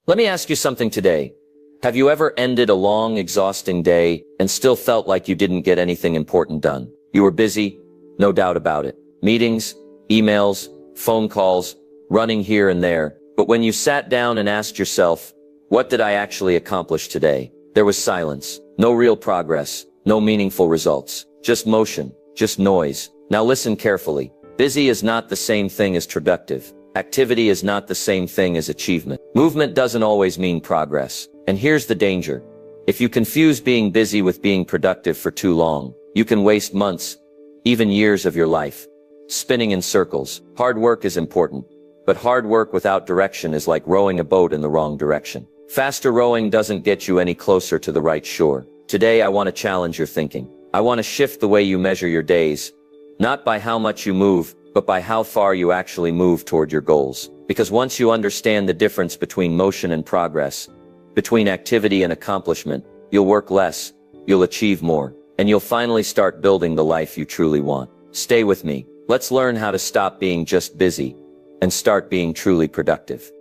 Let me ask you something today. Have you ever ended a long, exhausting day and still felt like you didn't get anything important done? You were busy, no doubt about it. Meetings, emails, phone calls, running here and there. But when you sat down and asked yourself, what did I actually accomplish today? There was silence. No real progress. No meaningful results. Just motion. Just noise. Now listen carefully. Busy is not the same thing as productive. Activity is not the same thing as achievement. Movement doesn't always mean progress. And here's the danger. If you confuse being busy with being productive for too long, you can waste months, even years of your life, spinning in circles. Hard work is important, but hard work without direction is like rowing a boat in the wrong direction. Faster rowing doesn't get you any closer to the right shore. Today I want to challenge your thinking. I want to shift the way you measure your days, not by how much you move, but by how far you actually move toward your goals. Because once you understand the difference between motion and progress, between activity and accomplishment, you'll work less, you'll achieve more, and you'll finally start building the life you truly want. Stay with me. Let's learn how to stop being just busy and start being truly productive.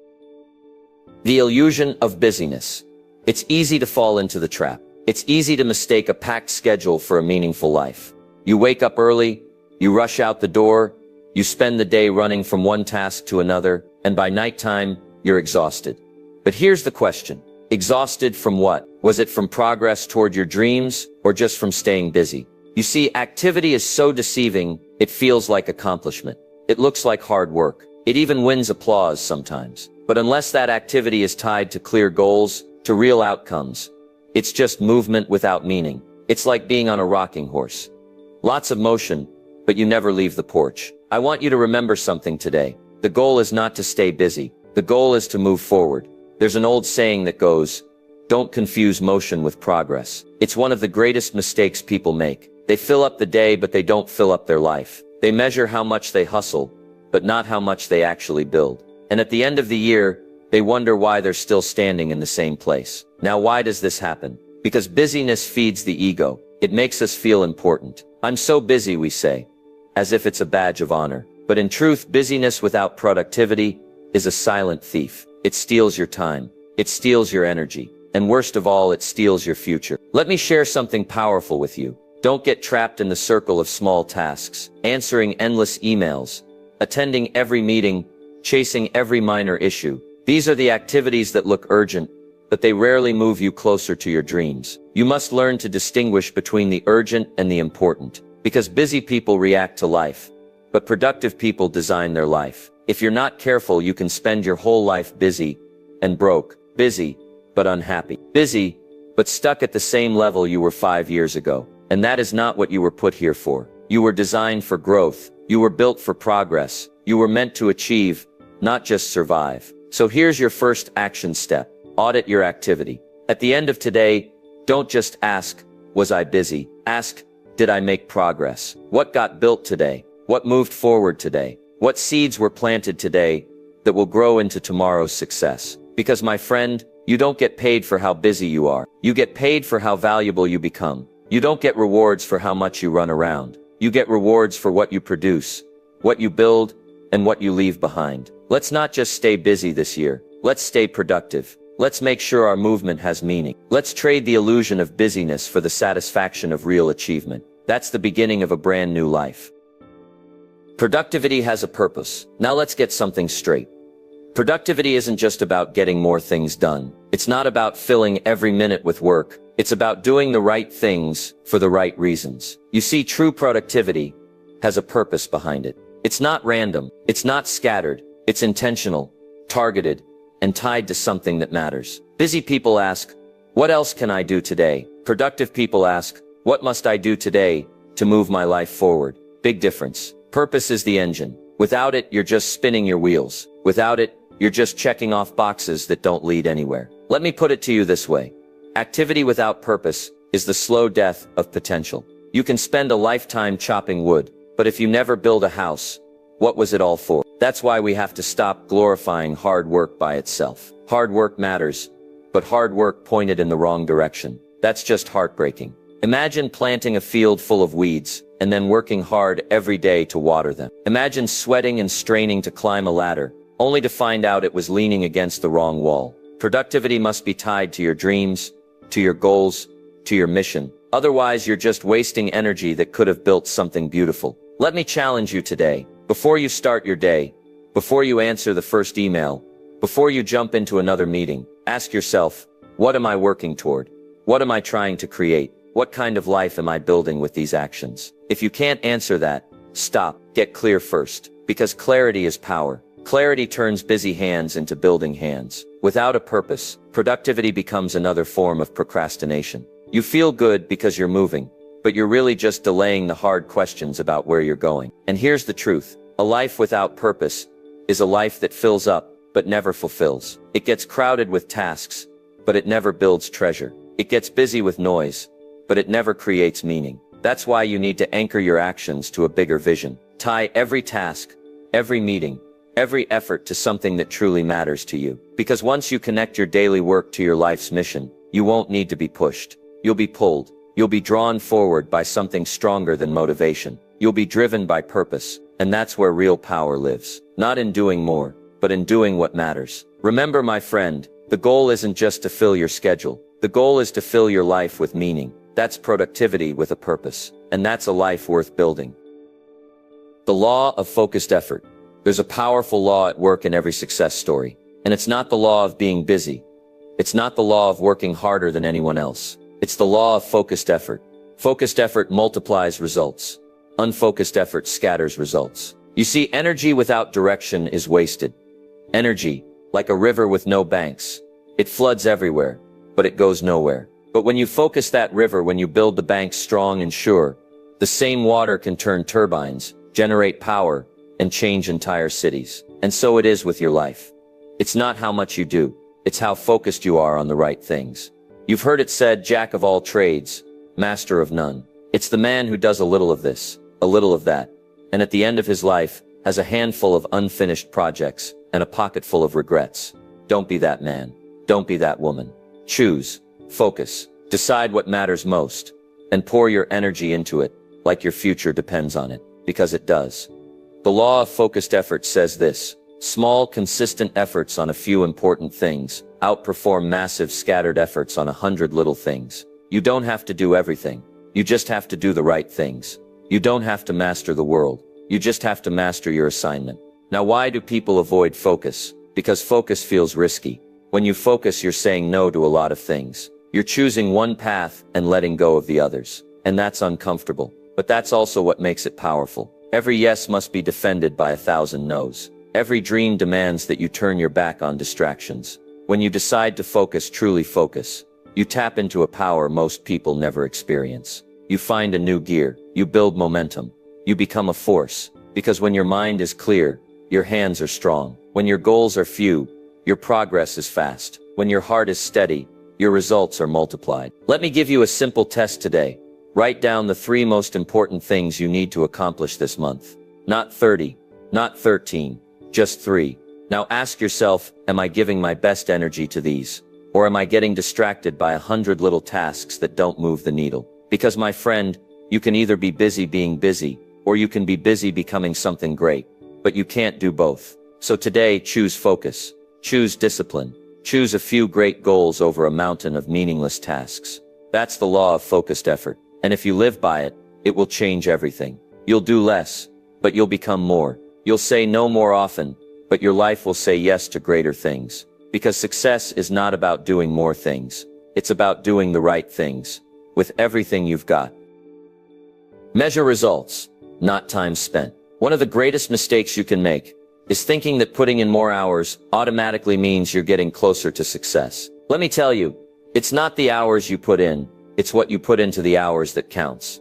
The illusion of busyness. It's easy to fall into the trap. It's easy to mistake a packed schedule for a meaningful life. You wake up early, you rush out the door, you spend the day running from one task to another, and by nighttime, you're exhausted. But here's the question. Exhausted from what? Was it from progress toward your dreams, or just from staying busy? You see, activity is so deceiving, it feels like accomplishment. It looks like hard work. It even wins applause sometimes. But unless that activity is tied to clear goals, to real outcomes, it's just movement without meaning. It's like being on a rocking horse. Lots of motion, but you never leave the porch. I want you to remember something today. The goal is not to stay busy. The goal is to move forward. There's an old saying that goes, don't confuse motion with progress. It's one of the greatest mistakes people make. They fill up the day, but they don't fill up their life. They measure how much they hustle, but not how much they actually build. And at the end of the year, they wonder why they're still standing in the same place. Now, why does this happen? Because busyness feeds the ego. It makes us feel important. I'm so busy, we say, as if it's a badge of honor. But in truth, busyness without productivity is a silent thief. It steals your time. It steals your energy. And worst of all, it steals your future. Let me share something powerful with you. Don't get trapped in the circle of small tasks, answering endless emails, attending every meeting, chasing every minor issue. These are the activities that look urgent, but they rarely move you closer to your dreams. You must learn to distinguish between the urgent and the important. Because busy people react to life, but productive people design their life. If you're not careful, you can spend your whole life busy and broke. Busy, but unhappy. Busy, but stuck at the same level you were 5 years ago. And that is not what you were put here for. You were designed for growth. You were built for progress. You were meant to achieve, not just survive. So here's your first action step. Audit your activity. At the end of today, don't just ask, was I busy? Ask, did I make progress? What got built today? What moved forward today? What seeds were planted today that will grow into tomorrow's success? Because my friend, you don't get paid for how busy you are. You get paid for how valuable you become. You don't get rewards for how much you run around. You get rewards for what you produce, what you build, and what you leave behind. Let's not just stay busy this year. Let's stay productive. Let's make sure our movement has meaning. Let's trade the illusion of busyness for the satisfaction of real achievement. That's the beginning of a brand new life. Productivity has a purpose. Now let's get something straight. Productivity isn't just about getting more things done. It's not about filling every minute with work. It's about doing the right things for the right reasons. You see, true productivity has a purpose behind it. It's not random. It's not scattered. It's intentional, targeted, and tied to something that matters. Busy people ask, what else can I do today? Productive people ask, what must I do today to move my life forward? Big difference. Purpose is the engine. Without it, you're just spinning your wheels. Without it, you're just checking off boxes that don't lead anywhere. Let me put it to you this way. Activity without purpose is the slow death of potential. You can spend a lifetime chopping wood, but if you never build a house, what was it all for? That's why we have to stop glorifying hard work by itself. Hard work matters, but hard work pointed in the wrong direction. That's just heartbreaking. Imagine planting a field full of weeds and then working hard every day to water them. Imagine sweating and straining to climb a ladder, only to find out it was leaning against the wrong wall. Productivity must be tied to your dreams, to your goals, to your mission. Otherwise, you're just wasting energy that could have built something beautiful. Let me challenge you today. Before you start your day, before you answer the first email, before you jump into another meeting, ask yourself, what am I working toward? What am I trying to create? What kind of life am I building with these actions? If you can't answer that, stop. Get clear first. Because clarity is power. Clarity turns busy hands into building hands. Without a purpose, productivity becomes another form of procrastination. You feel good because you're moving, but you're really just delaying the hard questions about where you're going. And here's the truth. A life without purpose is a life that fills up, but never fulfills. It gets crowded with tasks, but it never builds treasure. It gets busy with noise, but it never creates meaning. That's why you need to anchor your actions to a bigger vision. Tie every task, every meeting, every effort to something that truly matters to you. Because once you connect your daily work to your life's mission, you won't need to be pushed. You'll be pulled. You'll be drawn forward by something stronger than motivation. You'll be driven by purpose. And that's where real power lives. Not in doing more, but in doing what matters. Remember, my friend, the goal isn't just to fill your schedule. The goal is to fill your life with meaning. That's productivity with a purpose. And that's a life worth building. The law of focused effort. There's a powerful law at work in every success story. And it's not the law of being busy. It's not the law of working harder than anyone else. It's the law of focused effort. Focused effort multiplies results. Unfocused effort scatters results. You see, energy without direction is wasted. Energy, like a river with no banks. It floods everywhere, but it goes nowhere. But when you focus that river, when you build the banks strong and sure, the same water can turn turbines, generate power, and change entire cities. And so it is with your life. It's not how much you do. It's how focused you are on the right things. You've heard it said, jack of all trades, master of none. It's the man who does a little of this, a little of that, and at the end of his life, has a handful of unfinished projects and a pocket full of regrets. Don't be that man. Don't be that woman. Choose, focus, decide what matters most, and pour your energy into it like your future depends on it, because it does. The law of focused effort says this: small, consistent efforts on a few important things outperform massive scattered efforts on 100 little things. You don't have to do everything. You just have to do the right things. You don't have to master the world. You just have to master your assignment. Now, why do people avoid focus? Because focus feels risky. When you focus, you're saying no to a lot of things. You're choosing one path and letting go of the others. And that's uncomfortable. But that's also what makes it powerful. Every yes must be defended by 1,000 no's. Every dream demands that you turn your back on distractions. When you decide to focus, truly focus, you tap into a power most people never experience. You find a new gear. You build momentum. You become a force. Because when your mind is clear, your hands are strong. When your goals are few, your progress is fast. When your heart is steady, your results are multiplied. Let me give you a simple test today. Write down the 3 most important things you need to accomplish this month. Not 30, not 13, just 3. Now ask yourself, am I giving my best energy to these? Or am I getting distracted by 100 little tasks that don't move the needle? Because, my friend, you can either be busy being busy, or you can be busy becoming something great. But you can't do both. So today, choose focus. Choose discipline. Choose a few great goals over a mountain of meaningless tasks. That's the law of focused effort. And if you live by it, it will change everything. You'll do less, but you'll become more. You'll say no more often, but your life will say yes to greater things. Because success is not about doing more things. It's about doing the right things, with everything you've got. Measure results, not time spent. One of the greatest mistakes you can make is thinking that putting in more hours automatically means you're getting closer to success. Let me tell you, it's not the hours you put in, it's what you put into the hours that counts.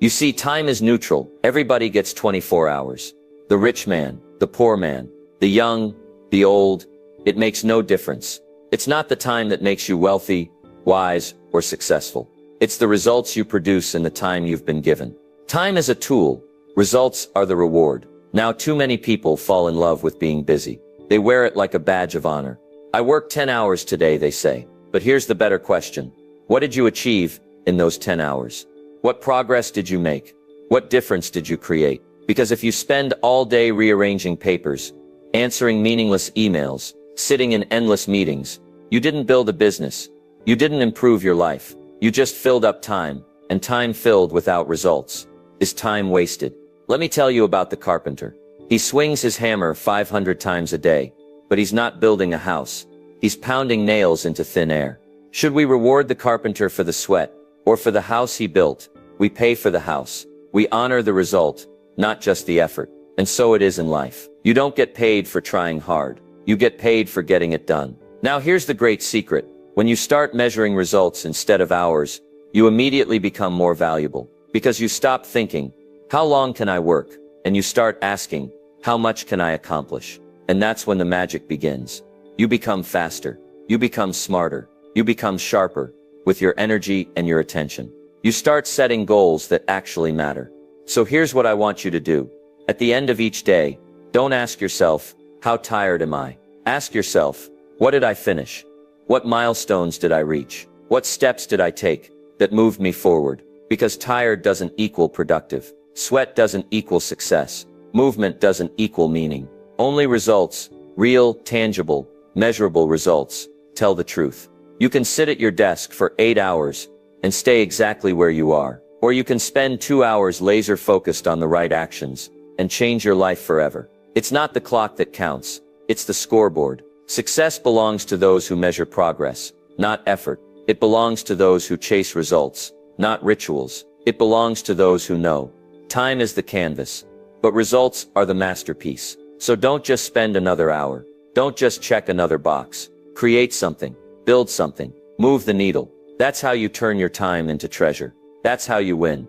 You see, time is neutral. Everybody gets 24 hours. The rich man, the poor man, the young, the old, it makes no difference. It's not the time that makes you wealthy, wise, or successful. It's the results you produce in the time you've been given. Time is a tool. Results are the reward. Now too many people fall in love with being busy. They wear it like a badge of honor. I worked 10 hours today, they say. But here's the better question. What did you achieve in those 10 hours? What progress did you make? What difference did you create? Because if you spend all day rearranging papers, answering meaningless emails, sitting in endless meetings, You didn't build a business. You didn't improve your life. You just filled up time, and time filled without results is time wasted. Let me tell you about the carpenter. He swings his hammer 500 times a day, but he's not building a house. He's pounding nails into thin air. Should we reward the carpenter for the sweat, or for the house he built? We pay for the house. We honor the result, not just the effort. And so it is in life. You don't get paid for trying hard. You get paid for getting it done. Now here's the great secret. When you start measuring results instead of hours, you immediately become more valuable. Because you stop thinking, how long can I work? And you start asking, how much can I accomplish? And that's when the magic begins. You become faster. You become smarter. You become sharper with your energy and your attention. You start setting goals that actually matter. So here's what I want you to do. At the end of each day, don't ask yourself, how tired am I? Ask yourself, what did I finish? What milestones did I reach? What steps did I take that moved me forward? Because tired doesn't equal productive. Sweat doesn't equal success. Movement doesn't equal meaning. Only results, real, tangible, measurable results, tell the truth. You can sit at your desk for 8 hours and stay exactly where you are. Or you can spend 2 hours laser focused on the right actions and change your life forever. It's not the clock that counts. It's the scoreboard. Success belongs to those who measure progress, not effort. It belongs to those who chase results, not rituals. It belongs to those who know. Time is the canvas, but results are the masterpiece. So don't just spend another hour. Don't just check another box. Create something. Build something. Move the needle. That's how you turn your time into treasure. That's how you win.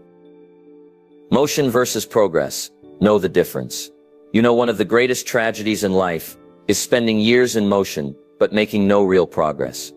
Motion versus progress. Know the difference. You know, one of the greatest tragedies in life is spending years in motion, but making no real progress.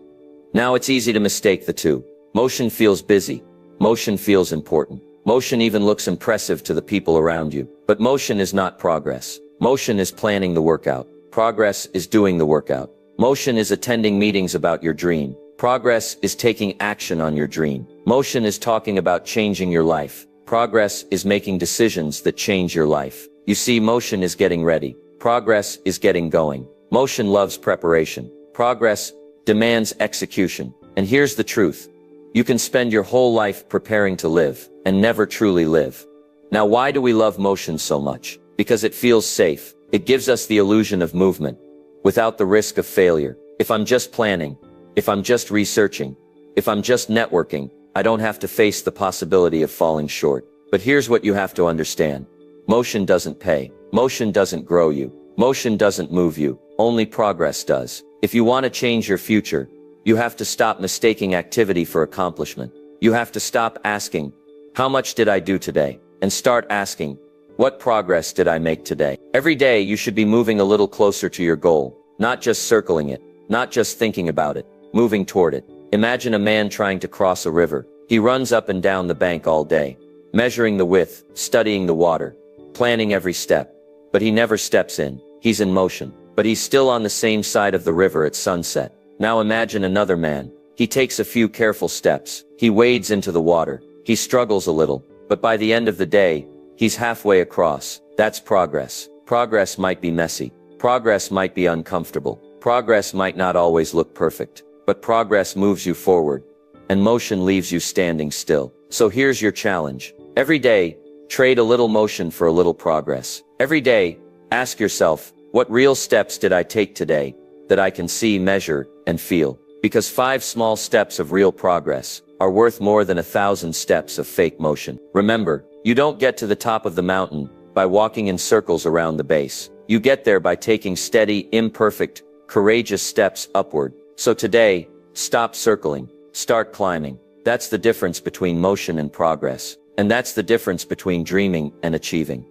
Now it's easy to mistake the two. Motion feels busy. Motion feels important. Motion even looks impressive to the people around you. But motion is not progress. Motion is planning the workout. Progress is doing the workout. Motion is attending meetings about your dream. Progress is taking action on your dream. Motion is talking about changing your life. Progress is making decisions that change your life. You see, motion is getting ready. Progress is getting going. Motion loves preparation. Progress demands execution. And here's the truth. You can spend your whole life preparing to live and never truly live. Now, why do we love motion so much? Because it feels safe. It gives us the illusion of movement without the risk of failure. If I'm just planning, if I'm just researching, if I'm just networking, I don't have to face the possibility of falling short. But here's what you have to understand. Motion doesn't pay. Motion doesn't grow you. Motion doesn't move you. Only progress does. If you want to change your future, you have to stop mistaking activity for accomplishment. You have to stop asking, how much did I do today? And start asking, what progress did I make today? Every day you should be moving a little closer to your goal, not just circling it, not just thinking about it, moving toward it. Imagine a man trying to cross a river. He runs up and down the bank all day, measuring the width, studying the water, planning every step. But he never steps in. He's in motion. But he's still on the same side of the river at sunset. Now imagine another man. He takes a few careful steps. He wades into the water. He struggles a little. But by the end of the day, he's halfway across. That's progress. Progress might be messy. Progress might be uncomfortable. Progress might not always look perfect. But progress moves you forward. And motion leaves you standing still. So here's your challenge. Every day, trade a little motion for a little progress. Every day, ask yourself, what real steps did I take today that I can see, measure, and feel? Because 5 small steps of real progress are worth more than 1,000 steps of fake motion. Remember, you don't get to the top of the mountain by walking in circles around the base. You get there by taking steady, imperfect, courageous steps upward. So today, stop circling, start climbing. That's the difference between motion and progress. And that's the difference between dreaming and achieving.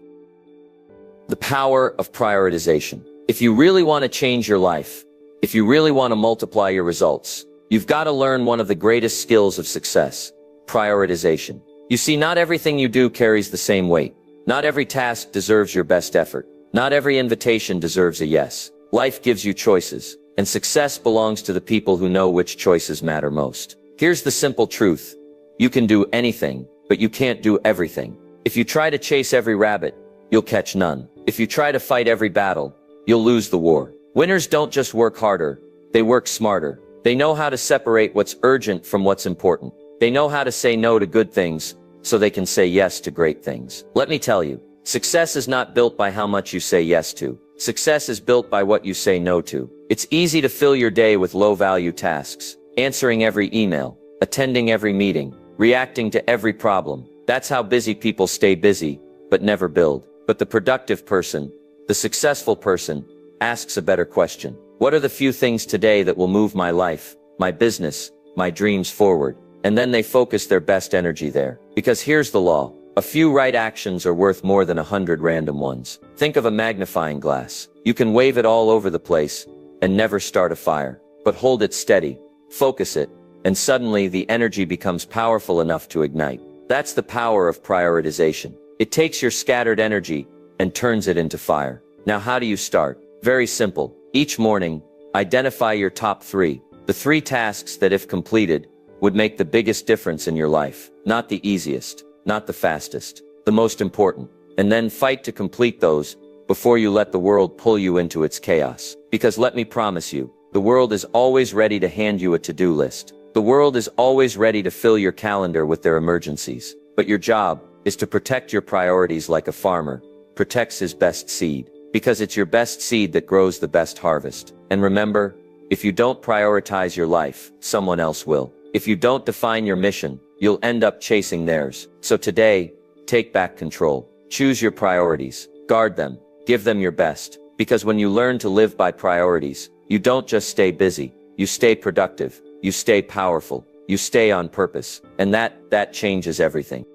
The power of prioritization. If you really want to change your life, if you really want to multiply your results, you've got to learn one of the greatest skills of success, prioritization. You see, not everything you do carries the same weight. Not every task deserves your best effort. Not every invitation deserves a yes. Life gives you choices, and success belongs to the people who know which choices matter most. Here's the simple truth. You can do anything, but you can't do everything. If you try to chase every rabbit, you'll catch none. If you try to fight every battle, you'll lose the war. Winners don't just work harder, they work smarter. They know how to separate what's urgent from what's important. They know how to say no to good things so they can say yes to great things. Let me tell you, success is not built by how much you say yes to. Success is built by what you say no to. It's easy to fill your day with low-value tasks, answering every email, attending every meeting, reacting to every problem. That's how busy people stay busy, but never build. But the productive person, the successful person, asks a better question. What are the few things today that will move my life, my business, my dreams forward? And then they focus their best energy there. Because here's the law. A few right actions are worth more than 100 random ones. Think of a magnifying glass. You can wave it all over the place and never start a fire. But hold it steady, focus it, and suddenly the energy becomes powerful enough to ignite. That's the power of prioritization. It takes your scattered energy and turns it into fire. Now how do you start? Very simple. Each morning, identify your top 3. The 3 tasks that, if completed, would make the biggest difference in your life. Not the easiest, not the fastest, the most important. And then fight to complete those before you let the world pull you into its chaos. Because let me promise you, the world is always ready to hand you a to-do list. The world is always ready to fill your calendar with their emergencies. But your job is to protect your priorities like a farmer protects his best seed. Because it's your best seed that grows the best harvest. And remember, if you don't prioritize your life, someone else will. If you don't define your mission, you'll end up chasing theirs. So today, take back control. Choose your priorities. Guard them. Give them your best. Because when you learn to live by priorities, you don't just stay busy. You stay productive. You stay powerful. You stay on purpose. And that changes everything.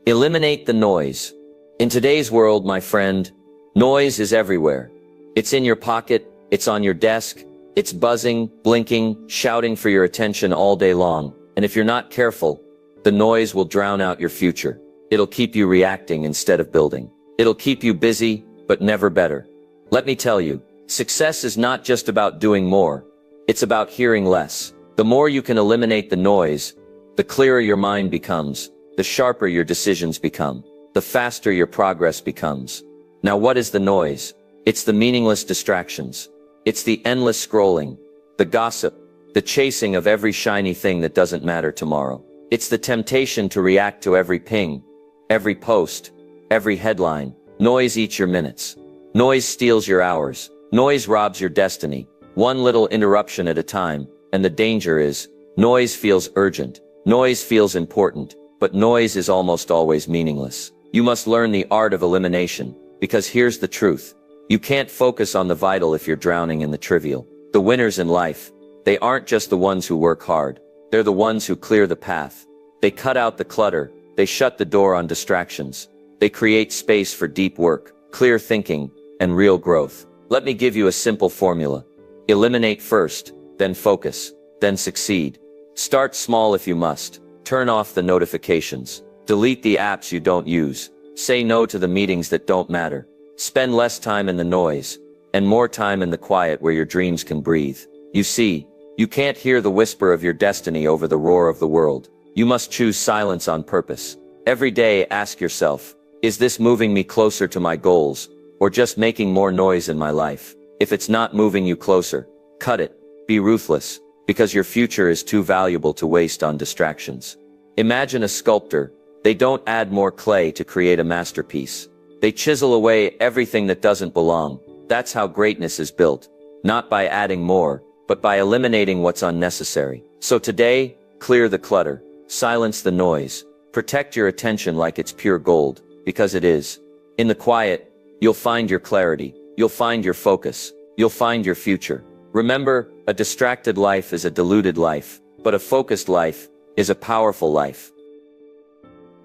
Eliminate the noise. In today's world, my friend, noise is everywhere. It's in your pocket. It's on your desk. It's buzzing, blinking, shouting for your attention all day long. And if you're not careful, the noise will drown out your future. It'll keep you reacting instead of building. It'll keep you busy, but never better. Let me tell you, success is not just about doing more. It's about hearing less. The more you can eliminate the noise, the clearer your mind becomes, the sharper your decisions become, the faster your progress becomes. Now what is the noise? It's the meaningless distractions. It's the endless scrolling, the gossip, the chasing of every shiny thing that doesn't matter tomorrow. It's the temptation to react to every ping, every post, every headline. Noise eats your minutes. Noise steals your hours. Noise robs your destiny. One little interruption at a time. And the danger is, noise feels urgent. Noise feels important. But noise is almost always meaningless. You must learn the art of elimination. Because here's the truth. You can't focus on the vital if you're drowning in the trivial. The winners in life, they aren't just the ones who work hard. They're the ones who clear the path. They cut out the clutter. They shut the door on distractions. They create space for deep work, clear thinking, and real growth. Let me give you a simple formula. Eliminate first, then focus, then succeed. Start small if you must. Turn off the notifications. Delete the apps you don't use. Say no to the meetings that don't matter. Spend less time in the noise, and more time in the quiet where your dreams can breathe. You see, you can't hear the whisper of your destiny over the roar of the world. You must choose silence on purpose. Every day ask yourself, is this moving me closer to my goals, or just making more noise in my life? If it's not moving you closer, cut it. Be ruthless, because your future is too valuable to waste on distractions. Imagine a sculptor. They don't add more clay to create a masterpiece. They chisel away everything that doesn't belong. That's how greatness is built. Not by adding more, but by eliminating what's unnecessary. So today, clear the clutter. Silence the noise. Protect your attention like it's pure gold, because it is. In the quiet, you'll find your clarity. You'll find your focus. You'll find your future. Remember, a distracted life is a deluded life, but a focused life is a powerful life.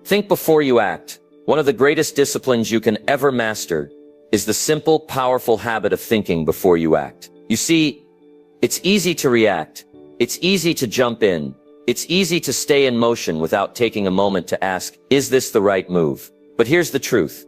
Think before you act. One of the greatest disciplines you can ever master is the simple, powerful habit of thinking before you act. You see, it's easy to react. It's easy to jump in. It's easy to stay in motion without taking a moment to ask, is this the right move? But here's the truth.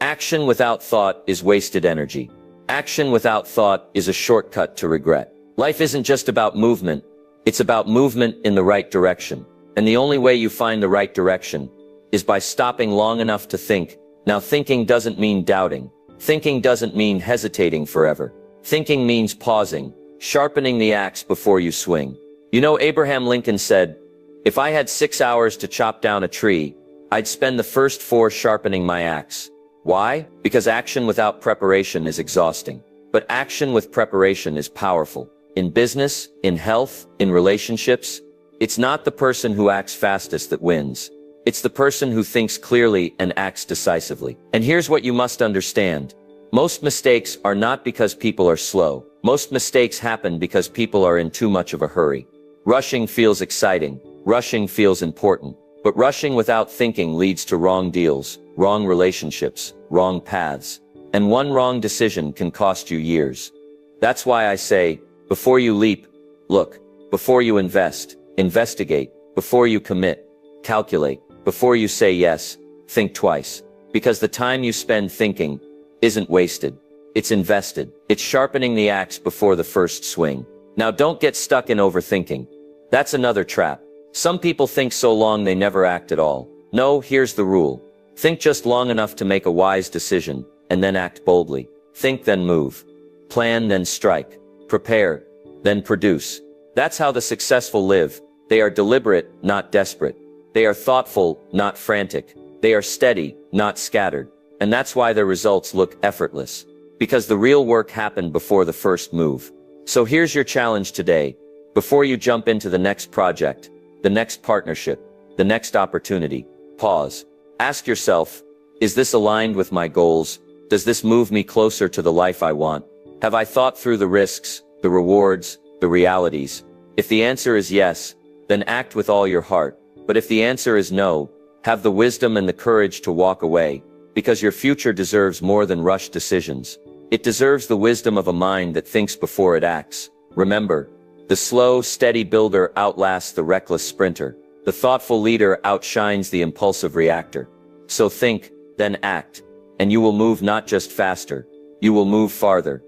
Action without thought is wasted energy. Action without thought is a shortcut to regret. Life isn't just about movement. It's about movement in the right direction. And the only way you find the right direction is by stopping long enough to think. Now, thinking doesn't mean doubting. Thinking doesn't mean hesitating forever. Thinking means pausing, sharpening the axe before you swing. You know, Abraham Lincoln said, "If I had 6 hours to chop down a tree, I'd spend the first 4 sharpening my axe." Why? Because action without preparation is exhausting. But action with preparation is powerful. In business, in health, in relationships, it's not the person who acts fastest that wins. It's the person who thinks clearly and acts decisively. And here's what you must understand. Most mistakes are not because people are slow. Most mistakes happen because people are in too much of a hurry. Rushing feels exciting. Rushing feels important. But rushing without thinking leads to wrong deals, wrong relationships, wrong paths. And one wrong decision can cost you years. That's why I say, before you leap, look. Before you invest, investigate. Before you commit, calculate. Before you say yes, think twice. Because the time you spend thinking isn't wasted. It's invested. It's sharpening the axe before the first swing. Now don't get stuck in overthinking. That's another trap. Some people think so long they never act at all. No, here's the rule. Think just long enough to make a wise decision, and then act boldly. Think, then move. Plan, then strike. Prepare, then produce. That's how the successful live. They are deliberate, not desperate. They are thoughtful, not frantic. They are steady, not scattered. And that's why their results look effortless. Because the real work happened before the first move. So here's your challenge today. Before you jump into the next project, the next partnership, the next opportunity, pause. Ask yourself, is this aligned with my goals? Does this move me closer to the life I want? Have I thought through the risks, the rewards, the realities? If the answer is yes, then act with all your heart. But if the answer is no, have the wisdom and the courage to walk away, because your future deserves more than rushed decisions. It deserves the wisdom of a mind that thinks before it acts. Remember, the slow, steady builder outlasts the reckless sprinter. The thoughtful leader outshines the impulsive reactor. So think, then act, and you will move not just faster, you will move farther.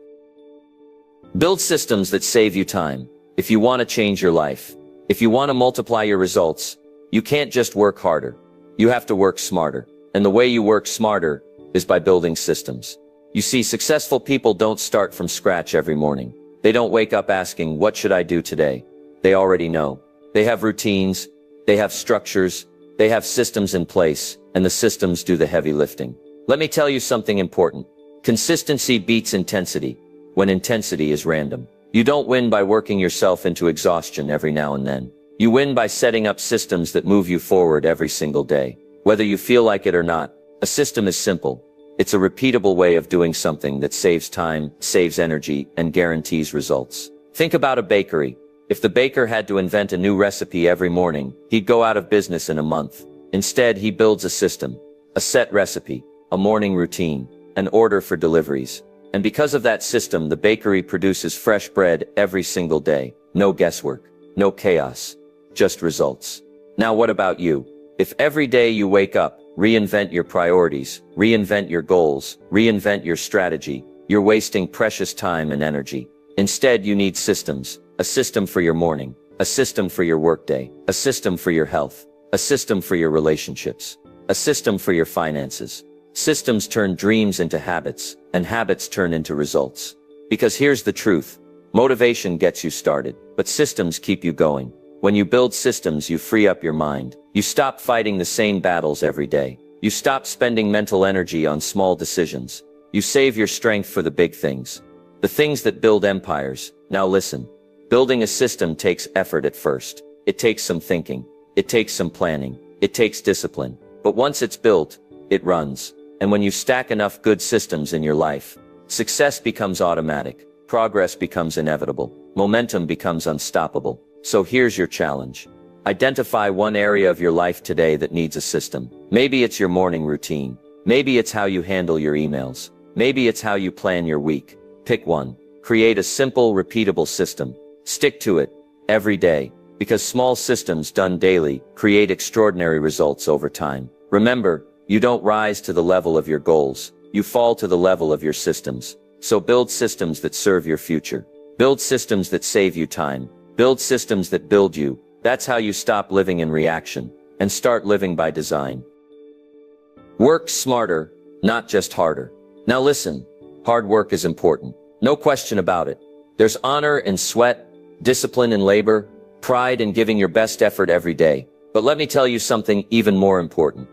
Build systems that save you time. If you want to change your life, if you want to multiply your results, you can't just work harder. You have to work smarter. And the way you work smarter is by building systems. You see, successful people don't start from scratch every morning. They don't wake up asking, what should I do today? They already know. They have routines, they have structures, they have systems in place, and the systems do the heavy lifting. Let me tell you something important. Consistency beats intensity, when intensity is random. You don't win by working yourself into exhaustion every now and then. You win by setting up systems that move you forward every single day. Whether you feel like it or not, a system is simple. It's a repeatable way of doing something that saves time, saves energy, and guarantees results. Think about a bakery. If the baker had to invent a new recipe every morning, he'd go out of business in a month. Instead, he builds a system, a set recipe, a morning routine, an order for deliveries. And because of that system, the bakery produces fresh bread every single day. No guesswork, no chaos, just results. Now what about you? If every day you wake up, reinvent your priorities, reinvent your goals, reinvent your strategy, you're wasting precious time and energy. Instead, you need systems. A system for your morning, a system for your workday, a system for your health, a system for your relationships, a system for your finances. Systems turn dreams into habits, and habits turn into results. Because here's the truth. Motivation gets you started, but systems keep you going. When you build systems, you free up your mind. You stop fighting the same battles every day. You stop spending mental energy on small decisions. You save your strength for the big things. The things that build empires. Now listen. Building a system takes effort at first. It takes some thinking. It takes some planning. It takes discipline. But once it's built, it runs. And when you stack enough good systems in your life, success becomes automatic. Progress becomes inevitable. Momentum becomes unstoppable. So here's your challenge. Identify one area of your life today that needs a system. Maybe it's your morning routine. Maybe it's how you handle your emails. Maybe it's how you plan your week. Pick one. Create a simple, repeatable system. Stick to it every day, because small systems done daily create extraordinary results over time. Remember, you don't rise to the level of your goals. You fall to the level of your systems. So build systems that serve your future. Build systems that save you time. Build systems that build you. That's how you stop living in reaction and start living by design. Work smarter, not just harder. Now listen, hard work is important. No question about it. There's honor in sweat, discipline in labor, pride in giving your best effort every day. But let me tell you something even more important.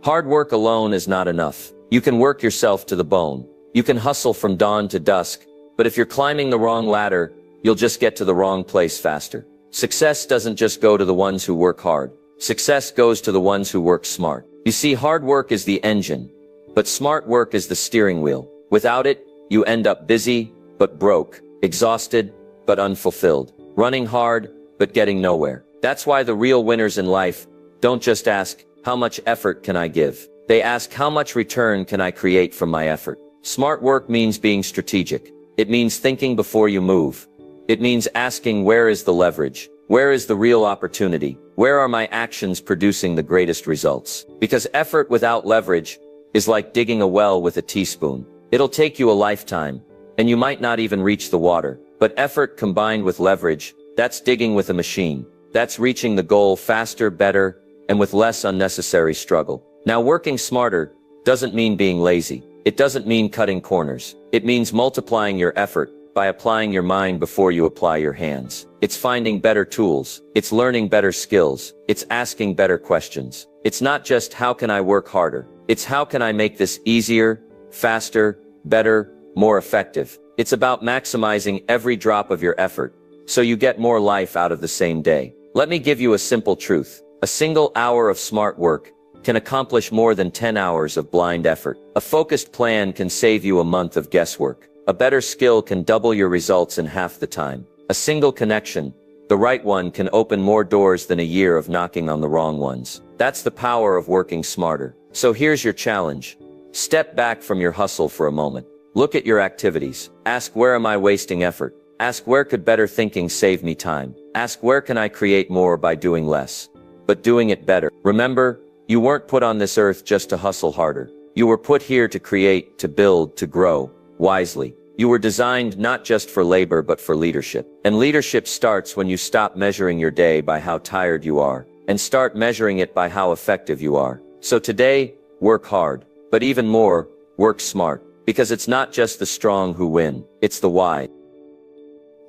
Hard work alone is not enough. You can work yourself to the bone. You can hustle from dawn to dusk, but if you're climbing the wrong ladder, you'll just get to the wrong place faster. Success doesn't just go to the ones who work hard. Success goes to the ones who work smart. You see, hard work is the engine, but smart work is the steering wheel. Without it, you end up busy, but broke, exhausted, but unfulfilled, running hard, but getting nowhere. That's why the real winners in life don't just ask, how much effort can I give? They ask, how much return can I create from my effort? Smart work means being strategic. It means thinking before you move. It means asking, where is the leverage? Where is the real opportunity? Where are my actions producing the greatest results? Because effort without leverage is like digging a well with a teaspoon. It'll take you a lifetime, and you might not even reach the water. But effort combined with leverage, that's digging with a machine. That's reaching the goal faster, better, and with less unnecessary struggle. Now, working smarter doesn't mean being lazy. It doesn't mean cutting corners. It means multiplying your effort by applying your mind before you apply your hands. It's finding better tools. It's learning better skills. It's asking better questions. It's not just how can I work harder? It's how can I make this easier, faster, better, more effective? It's about maximizing every drop of your effort so you get more life out of the same day. Let me give you a simple truth. A single hour of smart work can accomplish more than 10 hours of blind effort. A focused plan can save you a month of guesswork. A better skill can double your results in half the time. A single connection, the right one, can open more doors than a year of knocking on the wrong ones. That's the power of working smarter. So here's your challenge. Step back from your hustle for a moment. Look at your activities. Ask, where am I wasting effort? Ask, where could better thinking save me time? Ask, where can I create more by doing less, but doing it better? Remember, you weren't put on this earth just to hustle harder. You were put here to create, to build, to grow wisely. You were designed not just for labor but for leadership. And leadership starts when you stop measuring your day by how tired you are and start measuring it by how effective you are. So today, work hard, but even more, work smart. Because it's not just the strong who win, it's the why.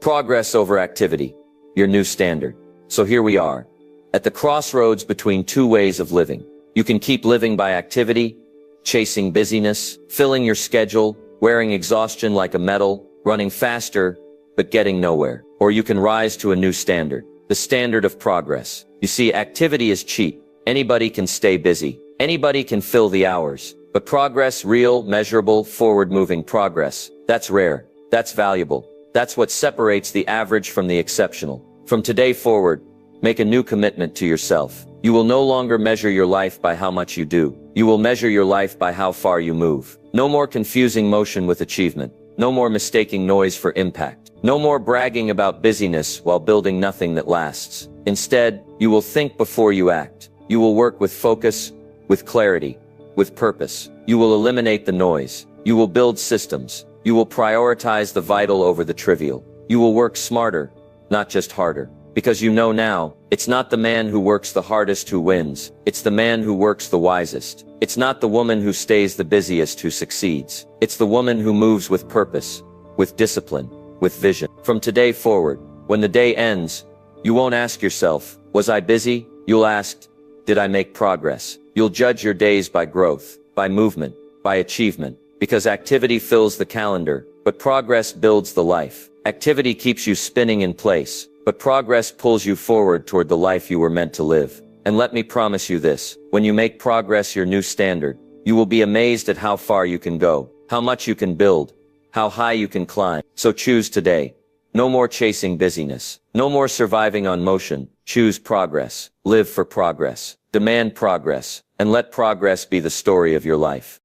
Progress over activity, your new standard. So here we are, at the crossroads between two ways of living. You can keep living by activity, chasing busyness, filling your schedule, wearing exhaustion like a medal, running faster, but getting nowhere. Or you can rise to a new standard, the standard of progress. You see, activity is cheap. Anybody can stay busy. Anybody can fill the hours. But progress, real, measurable, forward-moving progress, that's rare. That's valuable. That's what separates the average from the exceptional. From today forward, make a new commitment to yourself. You will no longer measure your life by how much you do. You will measure your life by how far you move. No more confusing motion with achievement. No more mistaking noise for impact. No more bragging about busyness while building nothing that lasts. Instead, you will think before you act. You will work with focus, with clarity, with purpose. You will eliminate the noise. You will build systems. You will prioritize the vital over the trivial. You will work smarter, not just harder. Because you know now, it's not the man who works the hardest who wins. It's the man who works the wisest. It's not the woman who stays the busiest who succeeds. It's the woman who moves with purpose, with discipline, with vision. From today forward, when the day ends, you won't ask yourself, was I busy? You'll ask, did I make progress? You'll judge your days by growth, by movement, by achievement. Because activity fills the calendar, but progress builds the life. Activity keeps you spinning in place, but progress pulls you forward toward the life you were meant to live. And let me promise you this, when you make progress your new standard, you will be amazed at how far you can go, how much you can build, how high you can climb. So choose today. No more chasing busyness. No more surviving on motion. Choose progress. Live for progress. Demand progress. And let progress be the story of your life.